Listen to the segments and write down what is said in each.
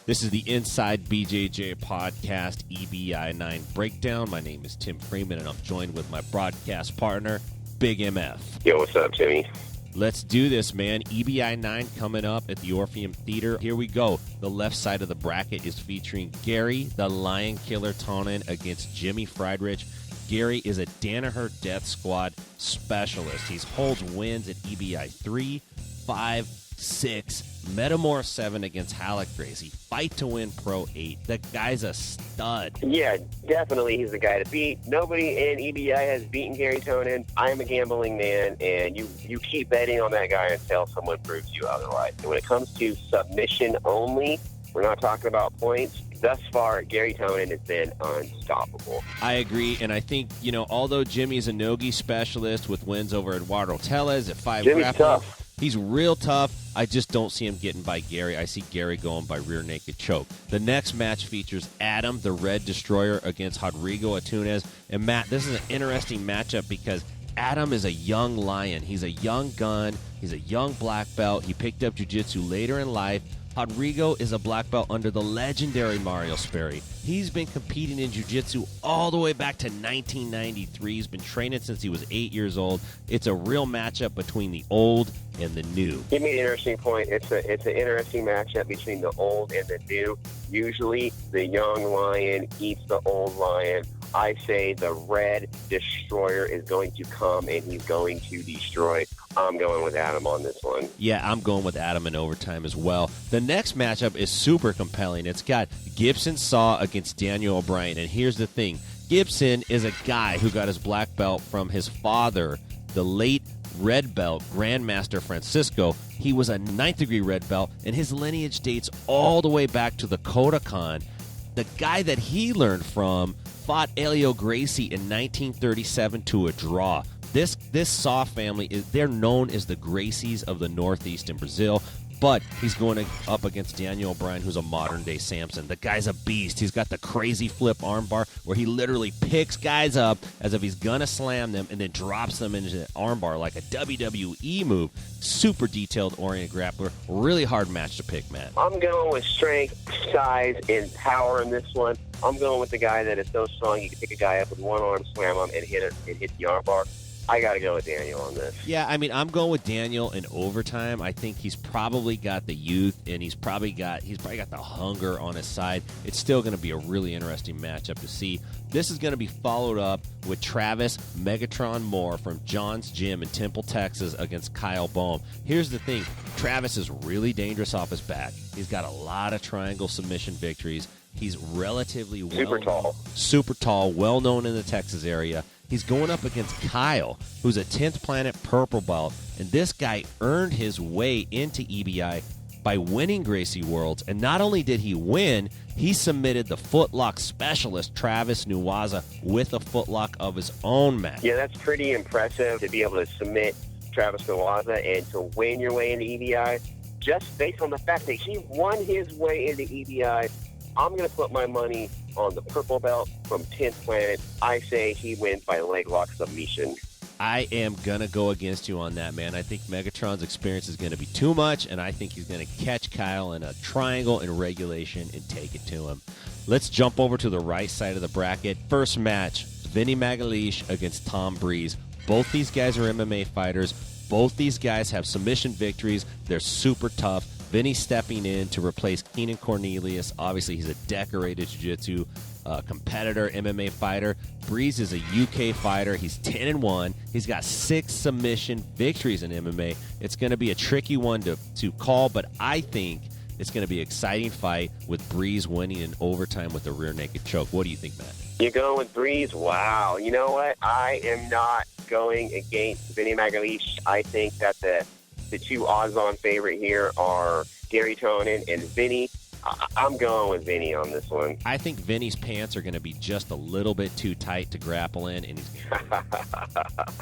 This is the Inside BJJ Podcast EBI 9 Breakdown. My name is Tim Freeman, and I'm joined with my broadcast partner, Big MF. Yo, what's up, Timmy? Let's do this, man. EBI 9 coming up at the Orpheum Theater. Here we go. The left side of the bracket is featuring Gary, the Lion Killer Tonin, against Jimmy Friedrich. Gary is a Danaher Death Squad specialist. He holds wins at EBI 3, 5, 6, Metamorph 7 against Halleck Gracie. Fight to Win Pro 8. The guy's a stud. Yeah, definitely he's the guy to beat. Nobody in EBI has beaten Gary Tonin. I'm a gambling man, and you keep betting on that guy until someone proves you otherwise. And when it comes to submission only, we're not talking about points. Thus far, Gary Tonin has been unstoppable. I agree, and I think, although Jimmy is a no-gi specialist with wins over Eduardo Tellez at 5 Jimmy's grappling, tough. He's real tough. I just don't see him getting by Gary. I see Gary going by rear naked choke. The next match features Adam, the Red Destroyer, against Rodrigo Antunes. And Matt, this is an interesting matchup because Adam is a young lion. He's a young gun. He's a young black belt. He picked up jiu-jitsu later in life. Rodrigo is a black belt under the legendary Mario Sperry. He's been competing in jiu-jitsu all the way back to 1993. He's been training since he was 8 years old. It's a real matchup between the old and the new. Give me an interesting point. It's an interesting matchup between the old and the new. Usually, the young lion eats the old lion. I say the Red Destroyer is going to come and he's going to destroy. I'm going with Adam on this one. Yeah, I'm going with Adam in overtime as well. The next matchup is super compelling. It's got Gibson Saw against Daniel O'Brien. And here's the thing. Gibson is a guy who got his black belt from his father, the late red belt Grandmaster Francisco. He was a 9th degree red belt, and his lineage dates all the way back to the Kodokan. The guy that he learned from fought Elliot Gracie in 1937 to a draw. This Saw family, they're known as the Gracies of the Northeast in Brazil, but he's going up against Daniel O'Brien, who's a modern-day Samson. The guy's a beast. He's got the crazy flip armbar where he literally picks guys up as if he's going to slam them and then drops them into the armbar like a WWE move. Super detailed oriented grappler. Really hard match to pick, Matt. I'm going with strength, size, and power in this one. I'm going with the guy that is so strong you can pick a guy up with one arm, slam him, and hit the armbar. I got to go with Daniel on this. Yeah, I mean, I'm going with Daniel in overtime. I think he's probably got the youth, and he's probably got the hunger on his side. It's still going to be a really interesting matchup to see. This is going to be followed up with Travis Megatron Moore from John's Gym in Temple, Texas, against Kyle Boehm. Here's the thing. Travis is really dangerous off his back. He's got a lot of triangle submission victories. He's relatively super tall, well-known in the Texas area. He's going up against Kyle, who's a 10th Planet Purple Belt, and this guy earned his way into EBI by winning Gracie Worlds. And not only did he win, he submitted the footlock specialist Travis Nuwaza with a footlock of his own, Matt. Yeah, that's pretty impressive to be able to submit Travis Nuwaza and to win your way into EBI just based on the fact that he won his way into EBI. I'm going to put my money on the purple belt from 10th Planet. I say he wins by leg lock submission. I am going to go against you on that, man. I think Megatron's experience is going to be too much, and I think he's going to catch Kyle in a triangle in regulation and take it to him. Let's jump over to the right side of the bracket. First match, Vinny Magalhães against Tom Breeze. Both these guys are MMA fighters. Both these guys have submission victories. They're super tough. Vinny stepping in to replace Keenan Cornelius. Obviously, he's a decorated jiu-jitsu competitor, MMA fighter. Breeze is a UK fighter. He's 10-1. He's got 6 submission victories in MMA. It's going to be a tricky one to call, but I think it's going to be an exciting fight with Breeze winning in overtime with a rear naked choke. What do you think, Matt? You're going with Breeze? Wow. You know what? I am not going against Vinny Magalhães. I think that the two odds-on favorite here are Gary Tonin and Vinny. I'm going with Vinny on this one. I think Vinny's pants are going to be just a little bit too tight to grapple in, and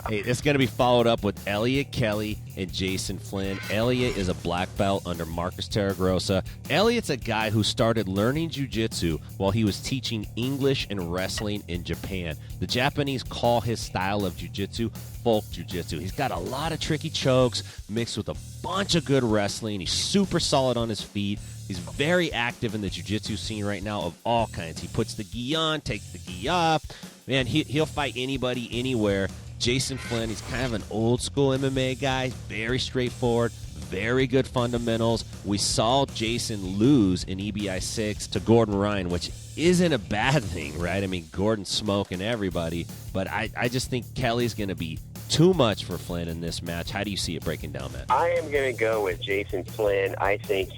hey, it's going to be followed up with Elliot Kelly and Jason Flynn. Elliot is a black belt under Marcus Terragrossa. Elliot's a guy who started learning jiu-jitsu while he was teaching English and wrestling in Japan. The Japanese call his style of jiu-jitsu folk jiu-jitsu. He's got a lot of tricky chokes mixed with a bunch of good wrestling. He's super solid on his feet. He's very active active in the jiu-jitsu scene right now of all kinds. He puts the gi on, takes the gi off. Man, he'll fight anybody, anywhere. Jason Flynn, he's kind of an old-school MMA guy, very straightforward, very good fundamentals. We saw Jason lose in EBI 6 to Gordon Ryan, which isn't a bad thing, right? I mean, Gordon's smoking everybody, but I just think Kelly's going to be too much for Flynn in this match. How do you see it breaking down, Matt? I am going to go with Jason Flynn. I think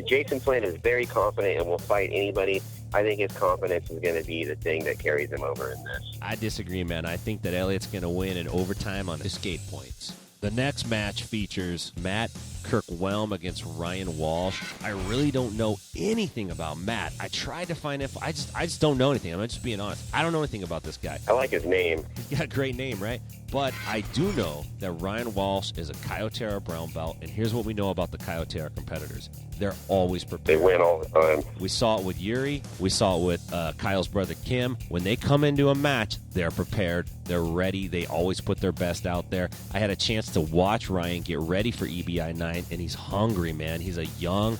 Jason Flynn is very confident and will fight anybody. I think his confidence is going to be the thing that carries him over in this. I disagree, man. I think that Elliot's going to win in overtime on escape points. The next match features Matt KIRCHWEHM against Ryan Walsh. I really don't know anything about Matt. I tried to find info. I just don't know anything. I'm just being honest. I don't know anything about this guy. I like his name. He's got a great name, right? But I do know that Ryan Walsh is a Kyotera brown belt, and here's what we know about the Kyotera competitors. They're always prepared. They win all the time. We saw it with Yuri. We saw it with Kyle's brother Kim. When they come into a match, they're prepared. They're ready. They always put their best out there. I had a chance to watch Ryan get ready for EBI 9, and he's hungry, man. He's a young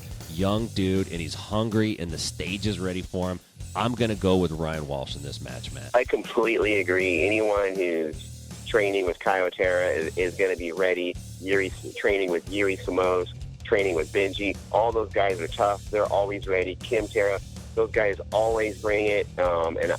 dude, and he's hungry, and the stage is ready for him. I'm going to go with Ryan Walsh in this match, Matt. I completely agree. Anyone who's training with Kyotera is going to be ready. Yuri's training with Yuri Samos, training with Benji. All those guys are tough. They're always ready. Kim Tara, those guys always bring it, and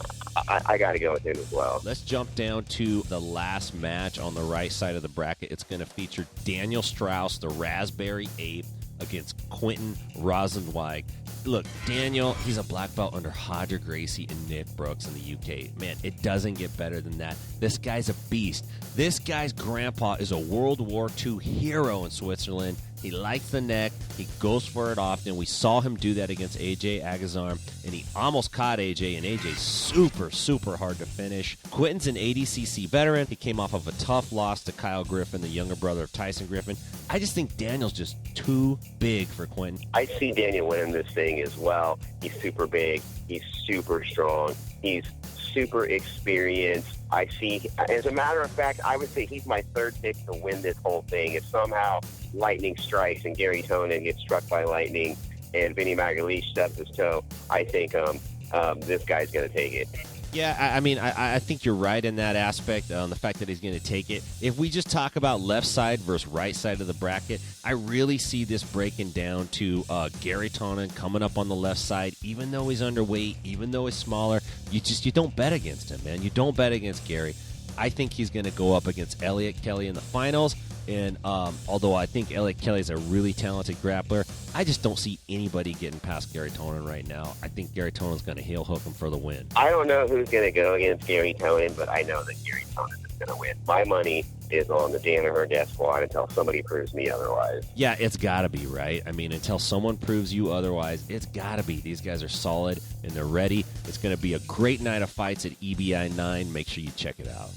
I got to go with him as well. Let's jump down to the last match on the right side of the bracket. It's going to feature Daniel STRAUSS, the Raspberry Ape, against Quentin Rosenweig. Look, Daniel, he's a black belt under Hodger Gracie and Nick Brooks in the UK. Man, it doesn't get better than that. This guy's a beast. This guy's grandpa is a World War II hero in Switzerland. He likes the neck. He goes for it often. We saw him do that against AJ Agazarm, and he almost caught AJ, and AJ's super hard to finish. Quentin's an ADCC veteran. He came off of a tough loss to Kyle Griffin, the younger brother of Tyson Griffin. I just think Daniel's just too big for Quentin. I see Daniel winning this thing as well. He's super big. He's super strong. He's super experienced. I see, as a matter of fact, I would say he's my third pick to win this whole thing. If somehow lightning strikes and Gary Tonin gets struck by lightning and Vinny Magalhães stubs his toe, I think this guy's going to take it. Yeah, I mean, I think you're right in that aspect, on the fact that he's going to take it. If we just talk about left side versus right side of the bracket, I really see this breaking down to Gary Tonin coming up on the left side. Even though he's underweight, even though he's smaller, you don't bet against him, man. You don't bet against Gary. I think he's going to go up against Elliot Kelly in the finals. And although I think Elliot Kelly is a really talented grappler, I just don't see anybody getting past Gary Tonin right now. I think Gary Tonin's going to heel hook him for the win. I don't know who's going to go against Gary Tonin, but I know that Gary Tonin is going to win. My money is on the Danaher Death Squad until somebody proves me otherwise. Yeah, it's got to be, right? I mean, until someone proves you otherwise, it's got to be. These guys are solid, and they're ready. It's going to be a great night of fights at EBI 9. Make sure you check it out.